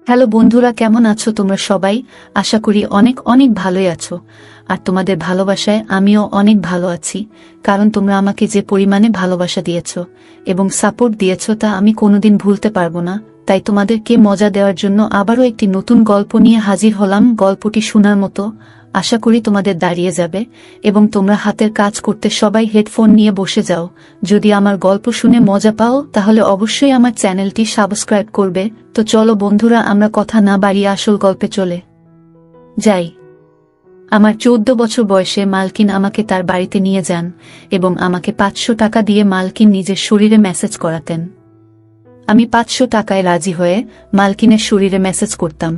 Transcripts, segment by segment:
Hello বন্ধুরা, কেমন আছো তোমরা সবাই? আশা করি অনেক অনেক ভালোই আছো। আর তোমাদের ভালোবাসায় আমিও অনেক ভালো আছি, কারণ তোমরা আমাকে যে পরিমাণে ভালোবাসা দিয়েছো এবং সাপোর্ট দিয়েছো তা আমি কোনোদিন ভুলতে পারবো না। তাই তোমাদেরকে মজা দেওয়ার জন্য আবারও একটি নতুন গল্প নিয়ে হাজির হলাম। গল্পটি শোনার মতো, আশা করি তোমাদের দাঁড়িয়ে যাবে এবং তোমরা হাতের কাজ করতে সবাই হেডফোন নিয়ে বসে যাও। যদি আমার গল্প শুনে মজা পাও তাহলে অবশ্যই আমার চ্যানেলটি সাবস্ক্রাইব করবে। তো চলো বন্ধুরা, আমরা কথা না বাড়িয়ে আসল গল্পে চলে যাই। আমার 14 বছর বয়সে মালকিন আমাকে তার বাড়িতে নিয়ে যান এবং আমাকে 500 টাকা দিয়ে মালকিন নিজের শরীরে ম্যাসেজ করাতেন। আমি 500 টাকায় রাজি হয়ে মালকিনের শরীরে ম্যাসেজ করতাম।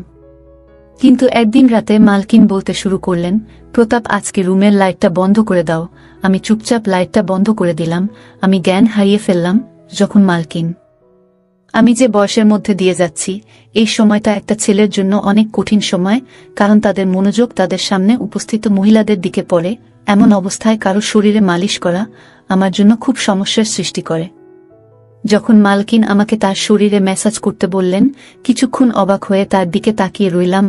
কিন্তু একদিন রাতে মালকিন বলতে শুরু করলেন, প্রতাপ, আজকে রুমের লাইটটা বন্ধ করে দাও। আমি চুপচাপ লাইটটা বন্ধ করে দিলাম। আমি জ্ঞান হারিয়ে ফেললাম যখন মালকিন, আমি যে বয়সের মধ্যে দিয়ে যাচ্ছি, এই সময়টা একটা ছেলের জন্য অনেক কঠিন সময়, কারণ তাদের মনোযোগ তাদের সামনে উপস্থিত মহিলাদের দিকে পড়ে। এমন অবস্থায় কারো শরীরে মালিশ করা আমার জন্য খুব সমস্যার সৃষ্টি করে। যখন মালকিন আমাকে তার শরীরে ম্যাসাজ করতে বললেন, কিছুক্ষণ অবাক হয়ে তার দিকে তাকিয়ে রইলাম।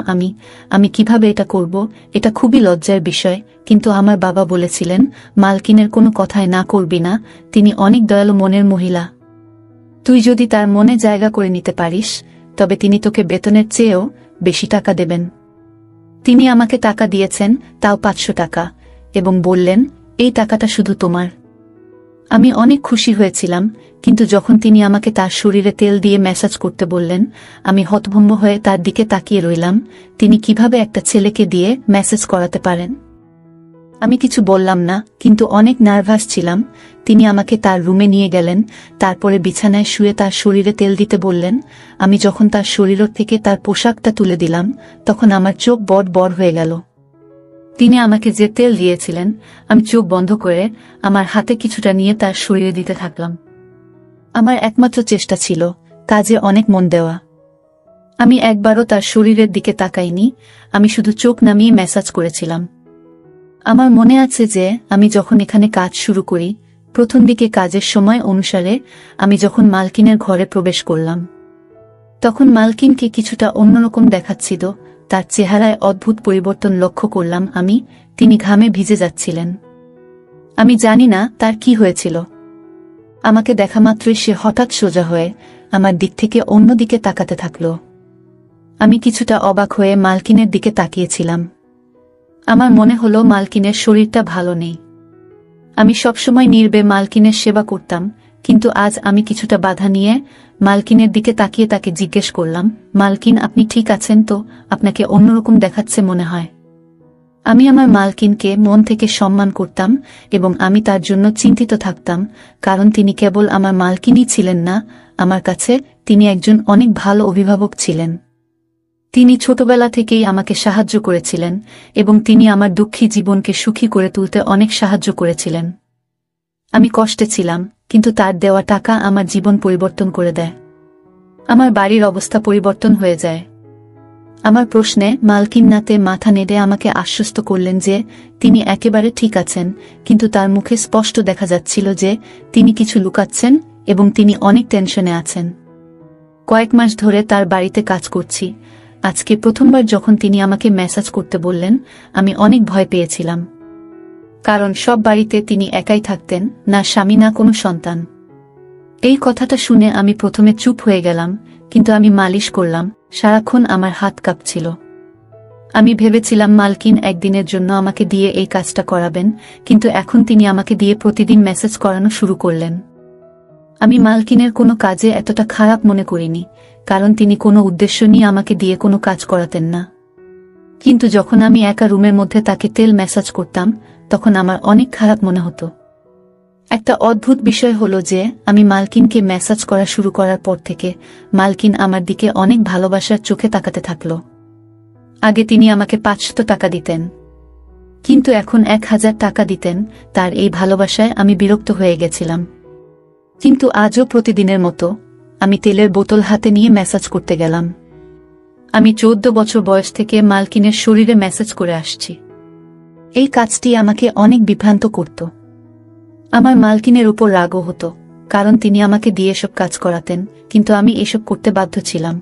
আমি কিভাবে এটা করব? এটা খুবই লজ্জার বিষয়। কিন্তু আমার বাবা বলেছিলেন, মালকিনের কোনো কথায় না করবি না, তিনি অনেক দয়ালু মনের মহিলা। তুই যদি তার মনে জায়গা করে নিতে পারিস তবে তিনি তোকে বেতনের চেয়েও বেশি টাকা দেবেন। তিনি আমাকে টাকা দিয়েছেন, তাও 500 টাকা, এবং বললেন, এই টাকাটা শুধু তোমার। আমি অনেক খুশি হয়েছিলাম, কিন্তু যখন তিনি আমাকে তার শরীরে তেল দিয়ে ম্যাসাজ করতে বললেন, আমি হতভম্ব হয়ে তার দিকে তাকিয়ে রইলাম। তিনি কিভাবে একটা ছেলেকে দিয়ে ম্যাসাজ করাতে পারেন? আমি কিছু বললাম না, কিন্তু অনেক নার্ভাস ছিলাম। তিনি আমাকে তার রুমে নিয়ে গেলেন, তারপরে বিছানায় শুয়ে তার শরীরে তেল দিতে বললেন। আমি যখন তার শরীর থেকে তার পোশাকটা তুলে দিলাম, তখন আমার চোখ বড় বড় হয়ে গেল। তিনি আমাকে যে তেল দিয়েছিলেন, আমি চোখ বন্ধ করে আমার হাতে কিছুটা নিয়ে তার শরীরে দিতে থাকলাম। আমার একমাত্র চেষ্টা ছিল কাজে অনেক মন দেওয়া। আমি একবারও তার শরীরের দিকে তাকাইনি, আমি শুধু চোখ নামিয়ে ম্যাসাজ করেছিলাম। আমার মনে আছে যে আমি যখন এখানে কাজ শুরু করি, প্রথম দিকে কাজের সময় অনুসারে আমি যখন মালকিনের ঘরে প্রবেশ করলাম, তখন মালকিনকে কিছুটা অন্যরকম দেখাচ্ছিল। তার চেহারায় অদ্ভুত পরিবর্তন লক্ষ্য করলাম তিনি ঘামে ভিজে যাচ্ছিলেন। আমি জানি না তার কি হয়েছিল। আমাকে দেখা মাত্রই সে হঠাৎ সোজা হয়ে আমার দিক থেকে অন্যদিকে তাকাতে থাকল। আমি কিছুটা অবাক হয়ে মালকিনের দিকে তাকিয়েছিলাম। আমার মনে হলো মালকিনের শরীরটা ভালো নেই। আমি সবসময় নীরবে মালকিনের সেবা করতাম, কিন্তু আজ আমি কিছুটা বাধা নিয়ে মালকিনের দিকে তাকিয়ে তাকে জিজ্ঞেস করলাম, মালকিন, আপনি ঠিক আছেন তো? আপনাকে অন্যরকম দেখাচ্ছে মনে হয়। আমি আমার মালকিনকে মন থেকে সম্মান করতাম এবং আমি তার জন্য চিন্তিত থাকতাম, কারণ তিনি কেবল আমার মালকিনই ছিলেন না, আমার কাছে তিনি একজন অনেক ভালো অভিভাবক ছিলেন। তিনি ছোটবেলা থেকেই আমাকে সাহায্য করেছিলেন এবং তিনি আমার দুঃখী জীবনকে সুখী করে তুলতে অনেক সাহায্য করেছিলেন। আমি কষ্টে ছিলাম, কিন্তু তার দেওয়া টাকা আমার জীবন পরিবর্তন করে দেয়। আমার বাড়ির অবস্থা পরিবর্তন হয়ে যায়। আমার প্রশ্নে মালকিন নাতে মাথা নেড়ে আমাকে আশ্বস্ত করলেন যে তিনি একেবারে ঠিক আছেন, কিন্তু তার মুখে স্পষ্ট দেখা যাচ্ছিল যে তিনি কিছু লুকাচ্ছেন এবং তিনি অনেক টেনশনে আছেন। কয়েক মাস ধরে তার বাড়িতে কাজ করছি। আজকে প্রথমবার যখন তিনি আমাকে ম্যাসাজ করতে বললেন, আমি অনেক ভয় পেয়েছিলাম, কারণ সব বাড়িতে তিনি একাই থাকতেন, না স্বামী না কোনো সন্তান। এই কথাটা শুনে আমি প্রথমে চুপ হয়ে গেলাম, কিন্তু আমি মালিশ করলাম, সারাক্ষণ আমার হাত কাঁপছিল। আমি ভেবেছিলাম মালকিন একদিনের জন্য আমাকে দিয়ে এই কাজটা করাবেন, কিন্তু এখন তিনি আমাকে দিয়ে প্রতিদিন মেসেজ করানো শুরু করলেন। আমি মালকিনের কোনো কাজে এতটা খারাপ মনে করিনি, কারণ তিনি কোনো উদ্দেশ্য নিয়ে আমাকে দিয়ে কোনো কাজ করাতেন না। কিন্তু যখন আমি একা রুমের মধ্যে তাকে তেল ম্যাসাজ করতাম, তখন আমার অনেক খারাপ মনে হতো। একটা অদ্ভুত বিষয় হলো যে আমি মালকিনকে ম্যাসাজ করা শুরু করার পর থেকে মালকিন আমার দিকে অনেক ভালোবাসার চোখে তাকাতে থাকল। আগে তিনি আমাকে 500 টাকা দিতেন, কিন্তু এখন 1000 টাকা দিতেন। তার এই ভালোবাসায় আমি বিরক্ত হয়ে গেছিলাম। কিন্তু আজও প্রতিদিনের মতো আমি তেলের বোতল হাতে নিয়ে ম্যাসাজ করতে গেলাম। আমি 14 বছর বয়স থেকে মালকিনের শরীরে ম্যাসাজ করে আসছি। এই কাজটি আমাকে অনেক বিভ্রান্ত করত। আমার মালকিনের উপর রাগও হতো, কারণ তিনি আমাকে দিয়ে এসব কাজ করাতেন, কিন্তু আমি এসব করতে বাধ্য ছিলাম।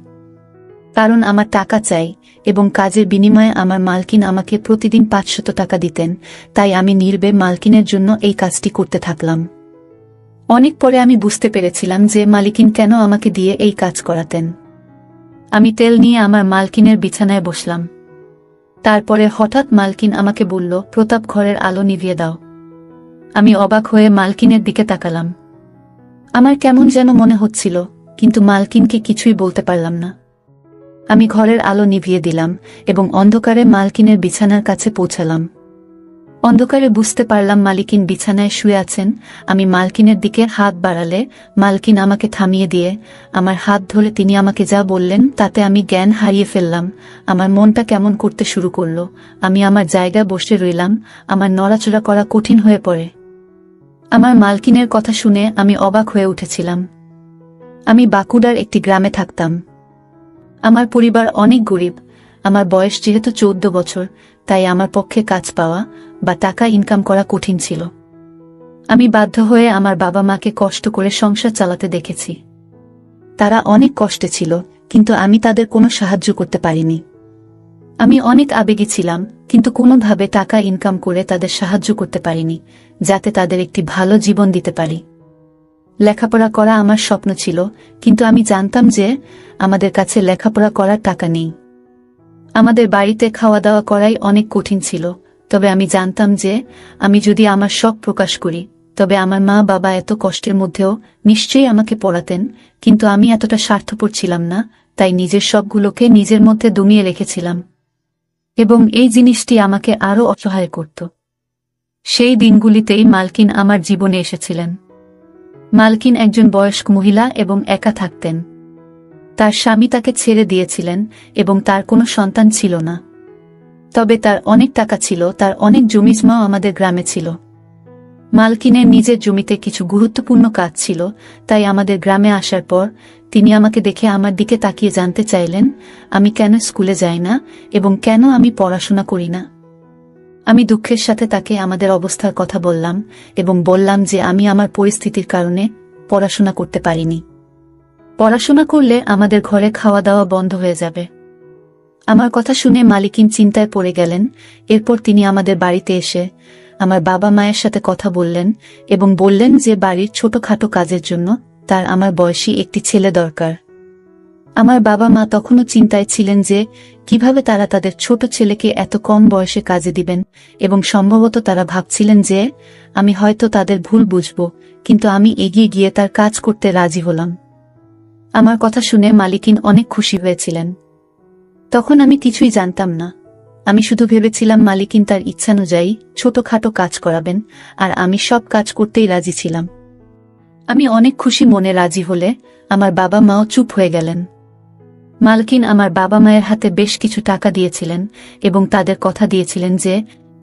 কারণ আমার টাকা চাই এবং কাজের বিনিময়ে আমার মালকিন আমাকে প্রতিদিন 500 টাকা দিতেন, তাই আমি নির্বে মালকিনের জন্য এই কাজটি করতে থাকলাম। অনেক পরে আমি বুঝতে পেরেছিলাম যে মালিকিন কেন আমাকে দিয়ে এই কাজ করাতেন। আমি তেল নিয়ে আমার মালকিনের বিছানায় বসলাম। তারপরে হঠাৎ মালকিন আমাকে বলল, প্রতাপ, ঘরের আলো নিভিয়ে দাও। আমি অবাক হয়ে মালকিনের দিকে তাকালাম। আমার কেমন যেন মনে হচ্ছিল, কিন্তু মালকিনকে কিছুই বলতে পারলাম না। আমি ঘরের আলো নিভিয়ে দিলাম এবং অন্ধকারে মালকিনের বিছানার কাছে পৌঁছালাম। অন্ধকারে বুঝতে পারলাম মালকিন বিছানায় শুয়ে আছেন। আমি মালকিনের দিকে হাত বাড়ালে মালকিন আমাকে থামিয়ে দিয়ে আমার হাত ধরে তিনি আমাকে যা বললেন তাতে আমি জ্ঞান হারিয়ে ফেললাম। আমার মনটা কেমন করতে শুরু করল। আমি আমার জায়গায় বসে রইলাম। আমার নড়াচড়া করা কঠিন হয়ে পড়ে। আমার মালকিনের কথা শুনে আমি অবাক হয়ে উঠেছিলাম। আমি বাঁকুড়ার একটি গ্রামে থাকতাম। আমার পরিবার অনেক গরিব। আমার বয়স যেহেতু 14 বছর, তাই আমার পক্ষে কাজ পাওয়া বা টাকা ইনকাম করা কঠিন ছিল। আমি বাধ্য হয়ে আমার বাবা মাকে কষ্ট করে সংসার চালাতে দেখেছি। তারা অনেক কষ্টে ছিল, কিন্তু আমি তাদের কোনো সাহায্য করতে পারিনি। আমি অনেক আবেগী ছিলাম, কিন্তু কোনোভাবে টাকা ইনকাম করে তাদের সাহায্য করতে পারিনি, যাতে তাদের একটি ভালো জীবন দিতে পারি। লেখাপড়া করা আমার স্বপ্ন ছিল, কিন্তু আমি জানতাম যে আমাদের কাছে লেখাপড়া করার টাকা নেই। আমাদের বাড়িতে খাওয়া দাওয়া করাই অনেক কঠিন ছিল। তবে আমি জানতাম যে আমি যদি আমার শখ প্রকাশ করি, তবে আমার মা বাবা এত কষ্টের মধ্যেও নিশ্চয়ই আমাকে পড়াতেন। কিন্তু আমি এতটা স্বার্থপর ছিলাম না, তাই নিজের শখগুলোকে নিজের মধ্যে দমিয়ে রেখেছিলাম, এবং এই জিনিসটি আমাকে আরও অসহায় করত। সেই দিনগুলিতেই মালকিন আমার জীবনে এসেছিলেন। মালকিন একজন বয়স্ক মহিলা এবং একা থাকতেন। তার স্বামী তাকে ছেড়ে দিয়েছিলেন এবং তার কোনো সন্তান ছিল না। তবে তার অনেক টাকা ছিল, তার অনেক জমিজমাও আমাদের গ্রামে ছিল। মালকিনের নিজের জমিতে কিছু গুরুত্বপূর্ণ কাজ ছিল, তাই আমাদের গ্রামে আসার পর তিনি আমাকে দেখে আমার দিকে তাকিয়ে জানতে চাইলেন আমি কেন স্কুলে যাই না এবং কেন আমি পড়াশোনা করি না। আমি দুঃখের সাথে তাকে আমাদের অবস্থার কথা বললাম এবং বললাম যে আমি আমার পরিস্থিতির কারণে পড়াশোনা করতে পারিনি। পড়াশোনা করলে আমাদের ঘরে খাওয়া দাওয়া বন্ধ হয়ে যাবে। আমার কথা শুনে মালিকিন চিন্তায় পড়ে গেলেন। এরপর তিনি আমাদের বাড়িতে এসে আমার বাবা মায়ের সাথে কথা বললেন এবং বললেন যে বাড়ির ছোটখাটো কাজের জন্য তার আমার বয়সী একটি ছেলে দরকার। আমার বাবা মা তখনও চিন্তায় ছিলেন যে কিভাবে তারা তাদের ছোট ছেলেকে এত কম বয়সে কাজে দিবেন, এবং সম্ভবত তারা ভাবছিলেন যে আমি হয়তো তাদের ভুল বুঝব, কিন্তু আমি এগিয়ে গিয়ে তার কাজ করতে রাজি হলাম। আমার কথা শুনে মালিকিন অনেক খুশি হয়েছিলেন। তখন আমি কিছুই জানতাম না। আমি শুধু ভেবেছিলাম মালিকিন তার ইচ্ছানুযায়ী ছোটখাটো কাজ করাবেন, আর আমি সব কাজ করতেই রাজি ছিলাম। আমি অনেক খুশি মনে রাজি হলে আমার বাবা মাও চুপ হয়ে গেলেন। মালকিন আমার বাবা মায়ের হাতে বেশ কিছু টাকা দিয়েছিলেন এবং তাদের কথা দিয়েছিলেন যে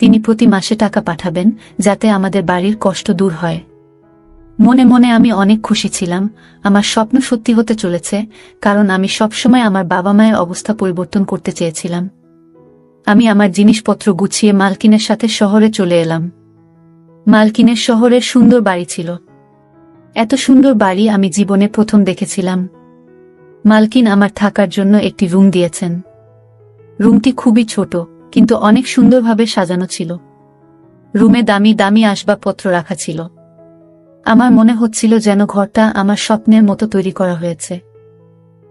তিনি প্রতি মাসে টাকা পাঠাবেন, যাতে আমাদের বাড়ির কষ্ট দূর হয়। মনে মনে আমি অনেক খুশি ছিলাম। আমার স্বপ্ন সত্যি হতে চলেছে, কারণ আমি সবসময় আমার বাবা মায়ের অবস্থা পরিবর্তন করতে চেয়েছিলাম। আমি আমার জিনিসপত্র গুছিয়ে মালকিনের সাথে শহরে চলে এলাম। মালকিনের শহরের সুন্দর বাড়ি ছিল। এত সুন্দর বাড়ি আমি জীবনে প্রথম দেখেছিলাম। মালকিন আমার থাকার জন্য একটি রুম দিয়েছেন। রুমটি খুবই ছোট, কিন্তু অনেক সুন্দরভাবে সাজানো ছিল। রুমে দামি দামি আসবাবপত্র রাখা ছিল। আমার মনে হচ্ছিল যেন ঘরটা আমার স্বপ্নের মতো তৈরি করা হয়েছে।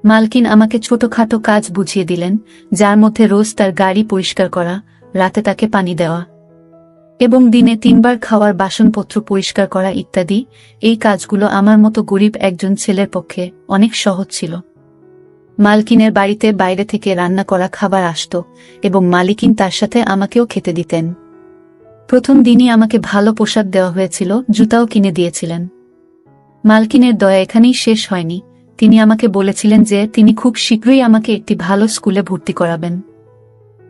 মালকিন আমাকে ছোটখাটো কাজ বুঝিয়ে দিলেন, যার মধ্যে রোজ তার গাড়ি পরিষ্কার করা, রাতে তাকে পানি দেওয়া এবং দিনে 3 বার খাওয়ার বাসনপত্র পরিষ্কার করা ইত্যাদি। এই কাজগুলো আমার মতো গরিব একজন ছেলের পক্ষে অনেক সহজ ছিল। মালকিনের বাড়িতে বাইরে থেকে রান্না করা খাবার আসত এবং মালিকিন তার সাথে আমাকেও খেতে দিতেন। প্রথম দিনই আমাকে ভালো পোশাক দেওয়া হয়েছিল, জুতাও কিনে দিয়েছিলেন। মালকিনের দয়া এখানেই শেষ হয়নি। তিনি আমাকে বলেছিলেন যে তিনি খুব শীঘ্রই আমাকে একটি ভালো স্কুলে ভর্তি করাবেন,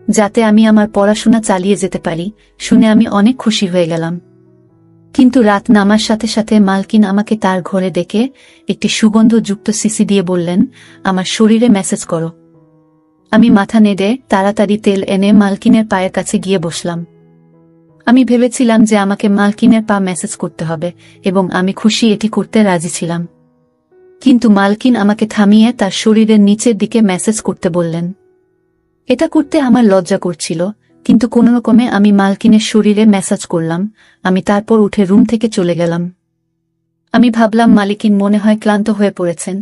যাতে আমি আমার পড়াশোনা চালিয়ে যেতে পারি। শুনে আমি অনেক খুশি হয়ে গেলাম। কিন্তু রাত নামার সাথে সাথে মালকিন আমাকে তার ঘরে ডেকে একটি সুগন্ধযুক্ত সিসি দিয়ে বললেন, আমার শরীরে মেসেজ করো। আমি মাথা নেড়ে তাড়াতাড়ি তেল এনে মালকিনের পায়ের কাছে গিয়ে বসলাম। আমি ভেবেছিলাম যে আমাকে মালকিনের পা মেসেজ করতে হবে, এবং আমি খুশি এটি করতে রাজি ছিলাম। কিন্তু মালকিন আমাকে থামিয়ে তার শরীরের নিচের দিকে মেসেজ করতে বললেন। এটা করতে আমার লজ্জা করছিল, কিন্তু কোনোরকমে আমি মালকিনের শরীরে মেসাজ করলাম। আমি তারপর উঠে রুম থেকে চলে গেলাম। আমি ভাবলাম মালিকিন মনে হয় ক্লান্ত হয়ে পড়েছেন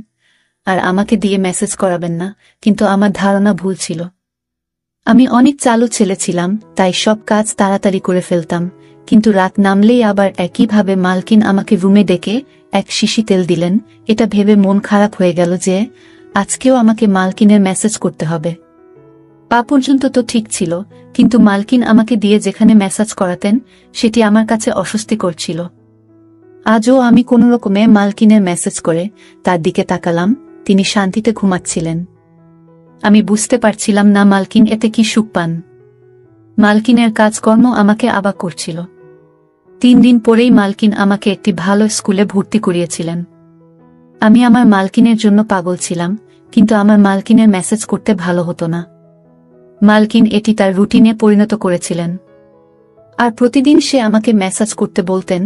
আর আমাকে দিয়ে মেসেজ করাবেন না, কিন্তু আমার ধারণা ভুল ছিল। আমি অনেক চালু ছেলে ছিলাম, তাই সব কাজ তাড়াতাড়ি করে ফেলতাম, কিন্তু রাত নামলেই আবার একইভাবে মালকিন আমাকে রুমে ডেকে এক শিশি তেল দিলেন। এটা ভেবে মন খারাপ হয়ে গেল যে আজকেও আমাকে মালকিনের মেসেজ করতে হবে। পা পর্যন্ত তো ঠিক ছিল, কিন্তু মালকিন আমাকে দিয়ে যেখানে মেসেজ করাতেন সেটি আমার কাছে অস্বস্তিকর ছিল। আজও আমি কোনোরকমে মালকিনের মেসেজ করে তার দিকে তাকালাম। তিনি শান্তিতে ঘুমাচ্ছিলেন। আমি বুঝতে পারছিলাম না মালকিন এতে কি সুখ পান। মালকিনের কাজকর্ম আমাকে অবাক করছিল। 3 দিন পরেই মালকিন আমাকে একটি ভালো স্কুলে ভর্তি করিয়েছিলেন। আমি আমার মালকিনের জন্য পাগল ছিলাম, কিন্তু আমার মালকিনের মেসেজ করতে ভালো হতো না। মালকিন এটি তার রুটিনে পরিণত করেছিলেন, আর প্রতিদিন সে আমাকে মেসেজ করতে বলতেন।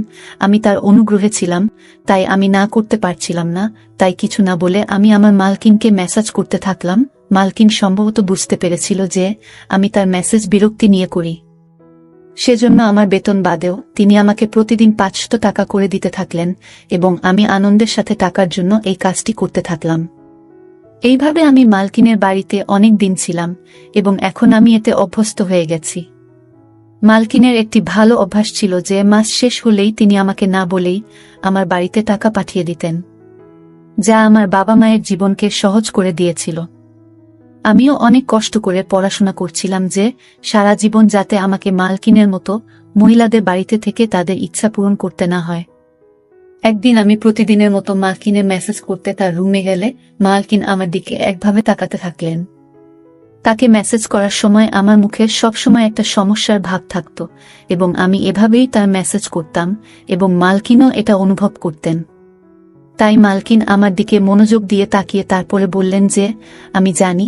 আমি তার অনুগ্রহে ছিলাম, তাই আমি না করতে পারছিলাম না। তাই কিছু না বলে আমি আমার মালকিনকে মেসেজ করতে থাকলাম। মালকিন সম্ভবত বুঝতে পেরেছিল যে আমি তার মেসেজ বিরক্তি নিয়ে করি, সেজন্য আমার বেতন বাদেও তিনি আমাকে প্রতিদিন 500 টাকা করে দিতে থাকলেন, এবং আমি আনন্দের সাথে টাকার জন্য এই কাজটি করতে থাকলাম। এইভাবে আমি মালকিনের বাড়িতে অনেক দিন ছিলাম, এবং এখন আমি এতে অভ্যস্ত হয়ে গেছি। মালকিনের একটি ভালো অভ্যাস ছিল যে মাস শেষ হলেই তিনি আমাকে না বলেই আমার বাড়িতে টাকা পাঠিয়ে দিতেন, যা আমার বাবা মায়ের জীবনকে সহজ করে দিয়েছিল। আমিও অনেক কষ্ট করে পড়াশোনা করছিলাম যে সারা জীবন যাতে আমাকে মালকিনের মতো মহিলাদের বাড়িতে থেকে তাদের ইচ্ছা পূরণ করতে না হয়। একদিন আমি প্রতিদিনের মতো মালকিনের মেসেজ করতে তার রুমে গেলে মালকিন আমার দিকে একভাবে তাকাতে থাকলেন। তাকে মেসেজ করার সময় আমার মুখে সবসময় একটা সমস্যার ভাব থাকত, এবং আমি এভাবেই তার মেসেজ করতাম, এবং মালকিনও এটা অনুভব করতেন। তাই মালকিন আমার দিকে মনোযোগ দিয়ে তাকিয়ে তারপরে বললেন যে আমি জানি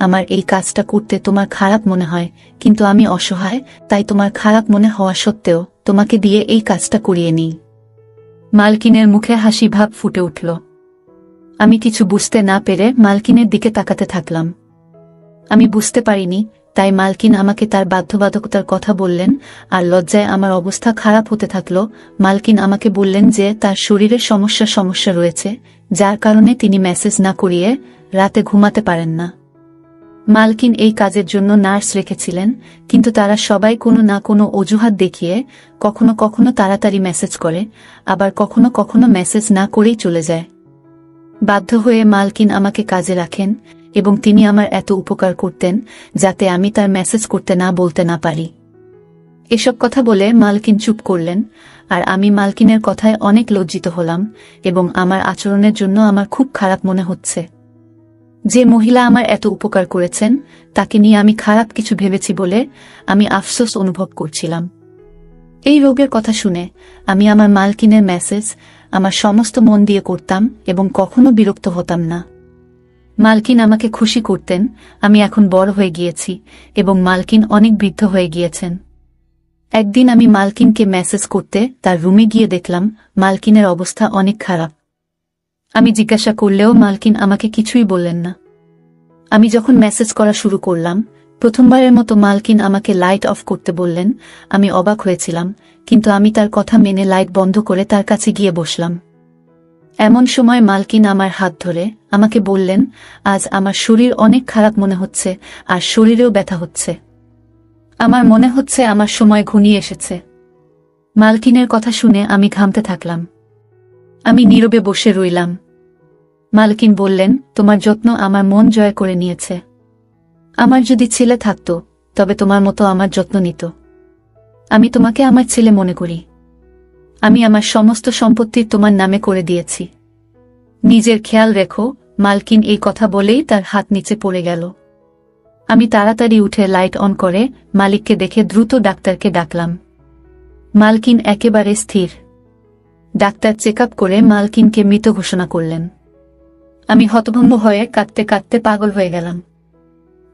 আমার এই কাজটা করতে তোমার খারাপ মনে হয়, কিন্তু আমি অসহায়, তাই তোমার খারাপ মনে হওয়া সত্ত্বেও তোমাকে দিয়ে এই কাজটা করিয়ে নিই। মালকিনের মুখে হাসি ভাব ফুটে উঠল। আমি কিছু বুঝতে না পেরে মালকিনের দিকে তাকাতে থাকলাম। আমি বুঝতে পারিনি, তাই মালকিন আমাকে তার বাধ্যবাধকতার কথা বললেন, আর লজ্জায় আমার অবস্থা খারাপ হতে থাকল। মালকিন আমাকে বললেন যে তার শরীরে সমস্যা রয়েছে, যার কারণে তিনি মেসেজ না করিয়ে রাতে ঘুমাতে পারেন না। মালকিন এই কাজের জন্য নার্স রেখেছিলেন, কিন্তু তারা সবাই কোনো না কোনো অজুহাত দেখিয়ে কখনো কখনো তাড়াতাড়ি মেসেজ করে, আবার কখনো কখনো মেসেজ না করেই চলে যায়। বাধ্য হয়ে মালকিন আমাকে কাজে রাখেন, এবং তিনি আমার এত উপকার করতেন যাতে আমি তার মেসেজ করতে না বলতে না পারি। এসব কথা বলে মালকিন চুপ করলেন, আর আমি মালকিনের কথায় অনেক লজ্জিত হলাম, এবং আমার আচরণের জন্য আমার খুব খারাপ মনে হচ্ছে। যে মহিলা আমার এত উপকার করেছেন তাকে নিয়ে আমি খারাপ কিছু ভেবেছি বলে আমি আফসোস অনুভব করছিলাম। এই রোগের কথা শুনে আমি আমার মালকিনের মেসেজ আমার সমস্ত মন দিয়ে করতাম এবং কখনো বিরক্ত হতাম না। মালকিন আমাকে খুশি করতেন। আমি এখন বড় হয়ে গিয়েছি এবং মালকিন অনেক বৃদ্ধ হয়ে গিয়েছেন। একদিন আমি মালকিনকে মেসেজ করতে তার রুমে গিয়ে দেখলাম মালকিনের অবস্থা অনেক খারাপ। আমি জিজ্ঞাসা করলেও মালকিন আমাকে কিছুই বললেন না। আমি যখন মেসেজ করা শুরু করলাম, প্রথমবারের মতো মালকিন আমাকে লাইট অফ করতে বললেন। আমি অবাক হয়েছিলাম, কিন্তু আমি তার কথা মেনে লাইট বন্ধ করে তার কাছে গিয়ে বসলাম। এমন সময় মালকিন আমার হাত ধরে আমাকে বললেন, আজ আমার শরীর অনেক খারাপ মনে হচ্ছে, আর শরীরেও ব্যথা হচ্ছে। আমার মনে হচ্ছে আমার সময় ঘনিয়ে এসেছে। মালকিনের কথা শুনে আমি ঘামতে থাকলাম। আমি নীরবে বসে রইলাম। মালকিন বললেন, তোমার যত্ন আমার মন জয় করে নিয়েছে। আমার যদি ছেলে থাকত তবে তোমার মতো আমার যত্ন নিত। আমি তোমাকে আমার ছেলে মনে করি। আমি আমার সমস্ত সম্পত্তি তোমার নামে করে দিয়েছি। নিজের খেয়াল রেখো। মালকিন এই কথা বলেই তার হাত নিচে পড়ে গেল। আমি তাড়াতাড়ি উঠে লাইট অন করে মালিককে দেখে দ্রুত ডাক্তারকে ডাকলাম। মালকিন একেবারে স্থির। ডাক্তার চেক আপ করে মালকিনকে মৃত ঘোষণা করলেন। আমি হতভম্ব হয়ে কাঁদতে কাঁদতে পাগল হয়ে গেলাম।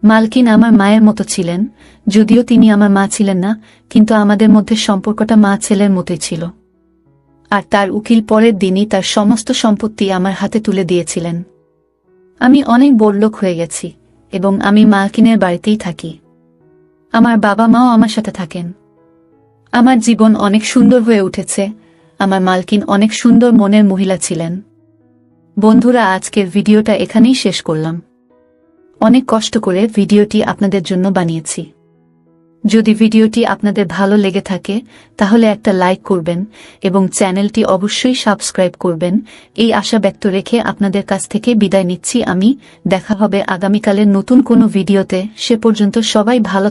মালকিন আমার মায়ের মতো ছিলেন, যদিও তিনি আমার মা ছিলেন না, কিন্তু আমাদের মধ্যে সম্পর্কটা মা ছেলের মতোই ছিল। আর তার উকিল পরের দিনই তার সমস্ত সম্পত্তি আমার হাতে তুলে দিয়েছিলেন। আমি অনেক বড়লোক হয়ে গেছি এবং আমি মালকিনের বাড়িতেই থাকি। আমার বাবা মাও আমার সাথে থাকেন। আমার জীবন অনেক সুন্দর হয়ে উঠেছে। আমার মালকিন অনেক সুন্দর মনের মহিলা ছিলেন। বন্ধুরা, আজকের ভিডিওটা এখানেই শেষ করলাম। অনেক কষ্ট করে ভিডিওটি আপনাদের জন্য বানিয়েছি। যদি ভিডিওটি আপনাদের ভালো লেগে থাকে তাহলে একটা লাইক করবেন এবং চ্যানেলটি অবশ্যই সাবস্ক্রাইব করবেন। এই আশা ব্যক্ত রেখে আপনাদের কাছ থেকে বিদায় নিচ্ছি আমি। দেখা হবে আগামীকালের নতুন কোনো ভিডিওতে। সে পর্যন্ত সবাই ভালো